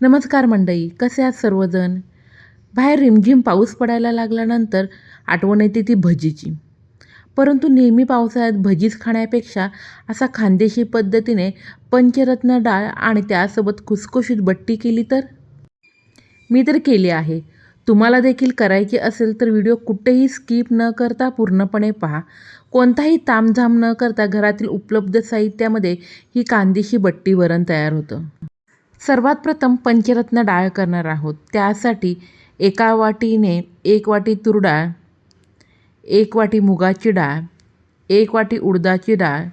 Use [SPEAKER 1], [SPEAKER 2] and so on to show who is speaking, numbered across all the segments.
[SPEAKER 1] नमस्कार मंडळी, कसे आहात सर्वजण? बाहेर रिमझिम पाऊस पडायला लागल्यानंतर आठवण येते ती भजीची. परंतु नेहमी पावसाळ्यात भजीच खाण्यापेक्षा असा खानदेशी पद्धतीने पंचरत्न डाळ आणि त्यासोबत खुसखुशीत बट्टी केली तर? मी तर केली आहे. तुम्हाला देखील करायची असेल तर व्हिडिओ कुठेही स्किप न करता पूर्णपणे पहा. कोणताही तामझाम न करता घरातील उपलब्ध साहित्यामध्ये ही खानदेशी बट्टी वरण तयार होतं. सर्वात प्रथम पंचरत्न डाळ करणार आहोत. त्यासाठी एका वाटीने 1 वाटी तूर डाळ, 1 वाटी मुगाची डाळ, 1 वाटी उडदाची डाळ,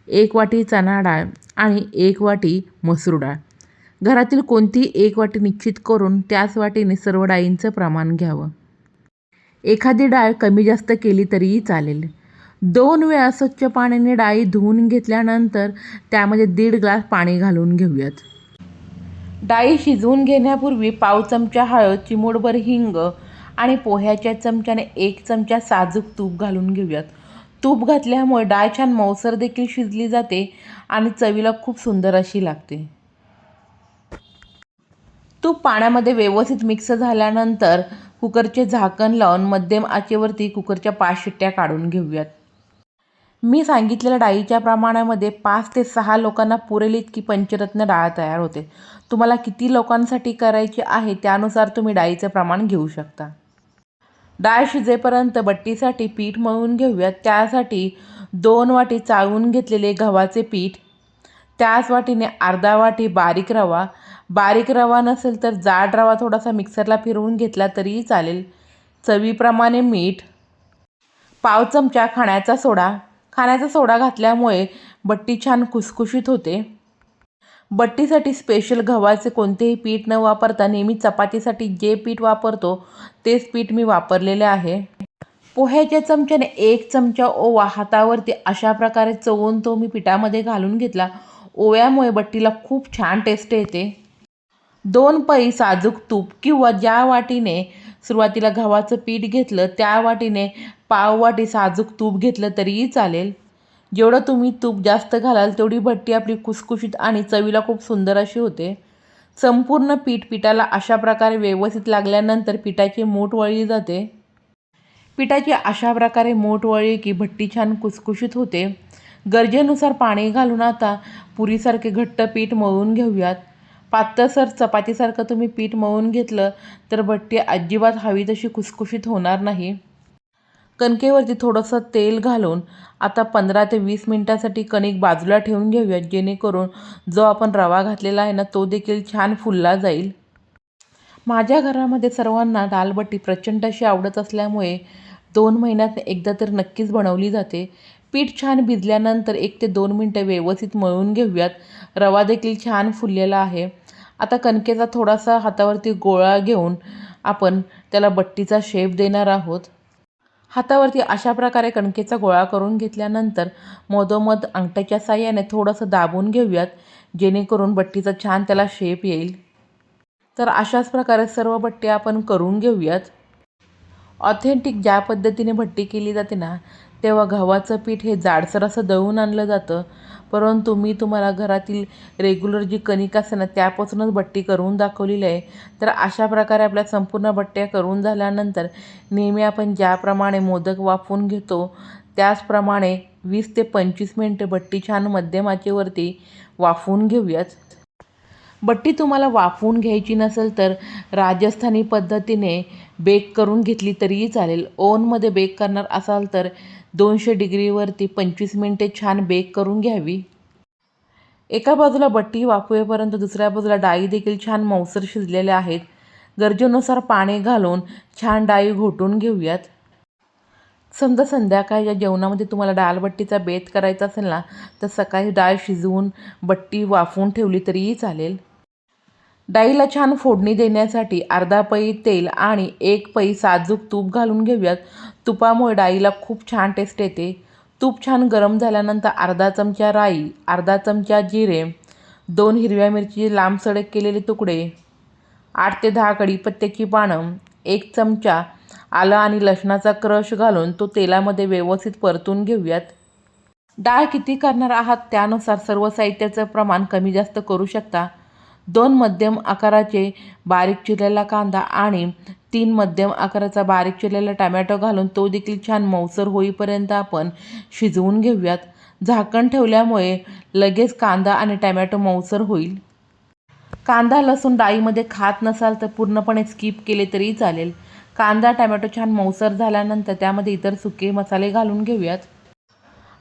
[SPEAKER 1] 1 वाटी चणा डाळ आणि 1 वाटी मसूर डाळ. घरातील कोणतीही 1 वाटी निश्चित करून त्याच वाटीने सर्व डाळींचं प्रमाण घ्यावं. एखादी डाळ कमी जास्त केली तरीही चालेल. 2 वेळा स्वच्छ पाण्याने डाळी धुवून घेतल्यानंतर त्यामध्ये 1.5 ग्लास पाणी घालून घेऊयात. डाळी शिजवून घेण्यापूर्वी पाव चमचा हळद, चिमूटभर हिंग आणि पोह्याच्या चमच्याने 1 चमचा साजूक तूप घालून घेऊयात. तूप घातल्यामुळे डाळ छान मऊसर देखील शिजली जाते आणि चवीला खूप सुंदर अशी लागते. तूप पाण्यामध्ये व्यवस्थित मिक्स झाल्यानंतर कुकरचे झाकण लावून मध्यम आचेवरती कुकरच्या 5 शिट्ट्या काढून घेऊयात. मी सांगितलेल्या डाळीच्या प्रमाणामध्ये 5 ते 6 लोकांना पुरेल इतकी पंचरत्न डाळ तयार होते. तुम्हाला किती लोकांसाठी करायची आहे त्यानुसार तुम्ही डाळीचं प्रमाण घेऊ शकता. डाळ शिजेपर्यंत बट्टीसाठी पीठ मळून घेऊयात. त्यासाठी 2 वाटी चाळून घेतलेले गव्हाचे पीठ, त्याच वाटीने अर्धा वाटी बारीक रवा, बारीक रवा नसेल तर जाड रवा थोडासा मिक्सरला फिरवून घेतला तरीही चालेल, चवीप्रमाणे मीठ, पाव चमचा खाण्याचा सोडा. खाण्याचा सोडा घातल्यामुळे बट्टी छान खुसखुशीत होते. बट्टीसाठी स्पेशल गव्हाचे कोणतेही पीठ न वापरता नेहमी चपातीसाठी जे पीठ वापरतो तेच पीठ मी वापरलेले आहे. पोह्याच्या चमच्याने 1 चमचा ओवा हातावरती अशा प्रकारे चोळून तो मी पिठामध्ये घालून घेतला. ओव्यामुळे बट्टीला खूप छान टेस्ट येते. 2 पळी साजूक तूप किंवा ज्या वाटीने सुरुवातीला गव्हाचं पीठ घेतलं त्या वाटीने पाव वाटी साजूक तूप घेतलं तरीही चालेल. जेवढं तुम्ही तूप जास्त घालाल तेवढी बट्टी आपली खुसखुशीत आणि चवीला खूप सुंदर अशी होते. संपूर्ण पिठाला अशा प्रकारे व्यवस्थित लागल्यानंतर पिठाची मूठ वळली जाते. पिठाची अशा प्रकारे मूठ वळली की बट्टी छान खुसखुशीत होते. गरजेनुसार पाणी घालून आता पुरीसारखे घट्ट पीठ मळून घेऊयात. पातळसर चपातीसारखं तुम्ही पीठ मळून घेतलं तर बट्टी अजिबात हवी तशी खुसखुशीत होणार नाही. कणकेवरती थोडंसं तेल घालून आता 15 ते 20 मिनिटांसाठी कणिक बाजूला ठेवून घेऊयात, जेणेकरून जो आपण रवा घातलेला आहे ना तो देखील छान फुलला जाईल. माझ्या घरामध्ये सर्वांना दालबट्टी प्रचंड अशी आवडत असल्यामुळे 2 महिन्यात एकदा तर नक्कीच बनवली जाते. पीठ छान भिजल्यानंतर 1 ते 2 मिनटं व्यवस्थित मळून घेऊयात. रवा देखील छान फुललेला आहे. आता कणकेचा थोडासा हातावरती गोळा घेऊन आपण त्याला बट्टीचा शेप देणार आहोत. हातावरती अशा प्रकारे कणकेचा गोळा करून घेतल्यानंतर मधोमध अंगठ्याच्या साहाय्याने थोडंसं दाबून घेऊयात, जेणेकरून बट्टीचा छान त्याला शेप येईल. तर अशाच प्रकारे सर्व बट्टी आपण करून घेऊयात. ऑथेंटिक ज्या पद्धतीने बट्टी केली जाते ना तेव्हा गव्हाचं पीठ हे जाडसर असं दळून आणलं जातं, परंतु मी तुम्हाला घरातील रेग्युलर जी कणिक असते ना त्यापासूनच बट्टी करून दाखवलेली आहे. तर अशा प्रकारे आपल्या संपूर्ण बट्ट्या करून झाल्यानंतर नेहमी आपण ज्याप्रमाणे मोदक वाफवून घेतो त्याचप्रमाणे 20 ते 25 मिनटं बट्टी छान मध्यम आचेवरती वाफवून घेऊयात. बट्टी तुम्हाला वाफवून घ्यायची नसेल तर राजस्थानी पद्धतीने बेक करून घेतली तरीही चालेल. ओव्हनमध्ये बेक करणार असाल तर 200 डिग्रीवरती 25 मिनिटे छान बेक करून घ्यावी. एका बाजूला बट्टी वाफवेपर्यंत दुसऱ्या बाजूला डाळी देखील छान मऊसर शिजलेल्या आहेत. गरजेनुसार पाणी घालून छान डाळी घोटून घेऊयात. समजा संध्याकाळच्या जेवणामध्ये तुम्हाला डाळबट्टीचा बेत करायचा असेल ना तर सकाळी डाळ शिजवून बट्टी वाफवून ठेवली तरीही चालेल. डाळीला छान फोडणी देण्यासाठी अर्धा पळी तेल आणि 1 पळी साजूक तूप घालून घेऊयात. तुपामुळे डाळीला खूप छान टेस्ट येते. तूप छान गरम झाल्यानंतर अर्धा चमचा राई, अर्धा चमचा जिरे, 2 हिरव्या मिरचीचे लांब सडक केलेले तुकडे, 8 ते 10 कढीपत्त्याची पानं, 1 चमचा आलं आणि लसणाचा क्रश घालून तो तेलामध्ये व्यवस्थित परतून घेऊयात. डाळ किती करणार आहात त्यानुसार सर्व साहित्याचं प्रमाण कमी जास्त करू शकता. 2 मध्यम आकाराचे बारीक चिरलेला कांदा आणि 3 मध्यम आकाराचा बारीक चिरलेला टोमॅटो घालून तो देखील छान मऊसर होईपर्यंत आपण शिजवून घेऊयात. झाकण ठेवल्यामुळे लगेच कांदा आणि टोमॅटो मऊसर होईल. कांदा लसूण डाळीमध्ये खात नसाल तर पूर्णपणे स्किप केले तरी चालेल. कांदा टोमॅटो छान मऊसर झाल्यानंतर त्यामध्ये इतर सुके मसाले घालून घेऊयात.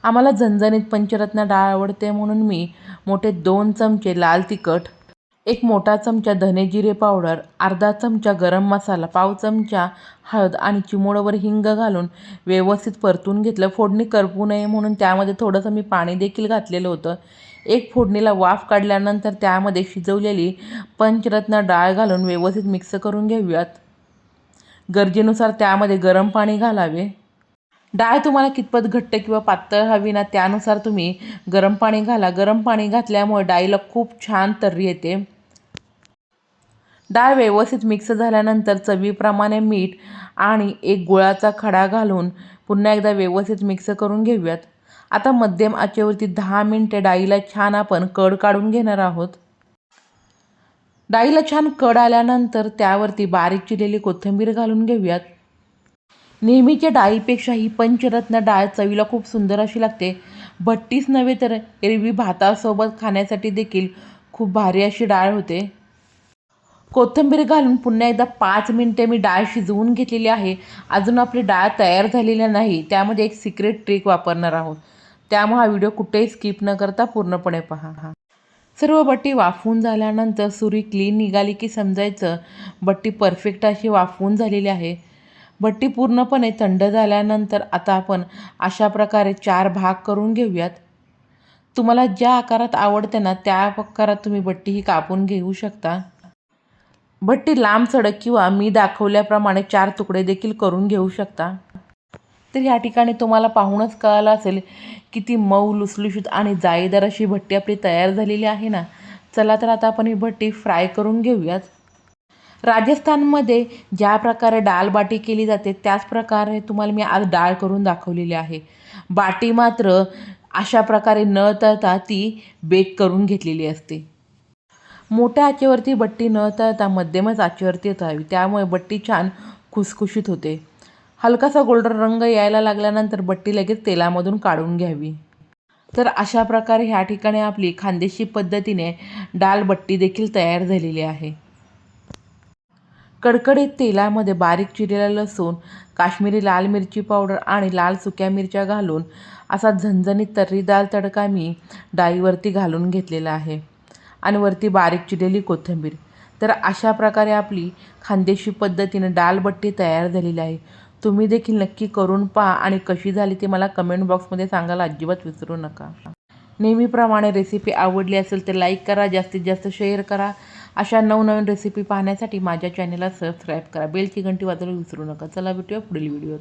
[SPEAKER 1] आम्हाला झणझणीत पंचरत्न डाळ आवडते म्हणून मी मोठे 2 चमचे लाल तिखट, 1 मोठा चमचा धने जिरे पावडर, अर्धा चमचा गरम मसाला, पाव चमचा हळद आणि चिमूटभर हिंग घालून व्यवस्थित परतून घेतलं. फोडणी करपू नये म्हणून त्यामध्ये थोडंसं मी पाणी देखील घातलेलं होतं. एक फोडणीला वाफ काढल्यानंतर त्यामध्ये शिजवलेली पंचरत्न डाळ घालून व्यवस्थित मिक्स करून घेऊयात. गरजेनुसार त्यामध्ये गरम पाणी घालावे. डाळ तुम्हाला कितपत घट्ट किंवा पातळ हवी ना त्यानुसार तुम्ही गरम पाणी घाला. गरम पाणी घातल्यामुळे डाळीला खूप छान तर्री येते. डाळ व्यवस्थित मिक्स झाल्यानंतर चवीप्रमाणे मीठ आणि 1 गुळाचा खडा घालून पुन्हा एकदा व्यवस्थित मिक्स करून घेऊयात. आता मध्यम आचेवरती 10 मिनिटे डाळीला छान आपण कड काढून घेणार आहोत. डाळीला छान कड आल्यानंतर त्यावरती बारीक चिरलेली कोथिंबीर घालून घेऊयात. नेहमीच्या डाळीपेक्षा ही पंचरत्न डाळ चवीला खूप सुंदर अशी लागते. भट्टीच नव्हे तर एरवी भातासोबत खाण्यासाठी देखील खूप भारी अशी डाळ होते. कोथिंबीर घालून पुन्हा एकदा 5 मिनिटे मी डाळ शिजवून घेतलेली आहे. अजून आपली डाळ तयार झालेली नाही. त्यामध्ये एक सिक्रेट ट्रिक वापरणार आहोत. त्यामुळे हा व्हिडिओ कुठेही स्किप न करता पूर्णपणे पहा. सर्व बट्टी वाफवून झाल्यानंतर सुरी क्लीन निघाली की समजायचं बट्टी परफेक्ट अशी वाफवून झालेली आहे. बट्टी पूर्णपणे थंड झाल्यानंतर आता आपण अशा प्रकारे 4 भाग करून घेऊयात. तुम्हाला ज्या आकारात आवडते ना त्या आकारात तुम्ही बट्टी ही कापून घेऊ शकता. बट्टी लांब सडक किंवा मी दाखवल्याप्रमाणे 4 तुकडे देखील करून घेऊ शकता. तर या ठिकाणी तुम्हाला पाहूनच कळालं असेल किती मऊ लुसलुशीत आणि जाळीदार अशी भट्टी आपली तयार झालेली आहे ना. चला तर आता आपण ही भट्टी फ्राय करून घेऊयात. राजस्थानमध्ये ज्या प्रकारे डाळ बाटी केली जाते त्याच प्रकारे तुम्हाला मी आज डाळ करून दाखवलेली आहे. बाटी मात्र अशा प्रकारे न तळता ती बेक करून घेतलेली असते. मोठ्या आचेवरती बट्टी न तळता मध्यमच आचेवरती तळावी. त्यामुळे बट्टी छान खुसखुशीत होते. हलकासा गोल्डन रंग यायला लागल्यानंतर बट्टी लगेच तेलामधून काढून घ्यावी. तर अशा प्रकारे ह्या ठिकाणी आपली खानदेशी पद्धतीने डाळ बट्टी देखील तयार झालेली आहे. कडकडीत तेलामध्ये बारीक चिरलेला लसूण, काश्मीरी लाल मिरची पावडर आणि लाल सुक्या मिरच्या घालून असा झणझणीत तर्रीदार तडका मी डाळीवरती घालून घेतलेला आहे आणि वरती बारीक चिरलेली कोथिंबीर. तर अशा प्रकारे आपली खानदेशी पद्धतीने डाळ बट्टी तयार झालेली आहे. तुम्ही देखील नक्की करून पहा आणि कशी झाली ते मला कमेंट बॉक्समध्ये सांगायला अजिबात विसरू नका. नेहमीप्रमाणे रेसिपी आवडली असेल तर लाईक करा, जास्तीत जास्त शेअर करा. अशा नवनवीन रेसिपी पाहण्यासाठी माझ्या चॅनलला सबस्क्राईब करा. बेलची घंटी वाजवायला विसरू नका. चला भेटूया पुढील व्हिडिओत.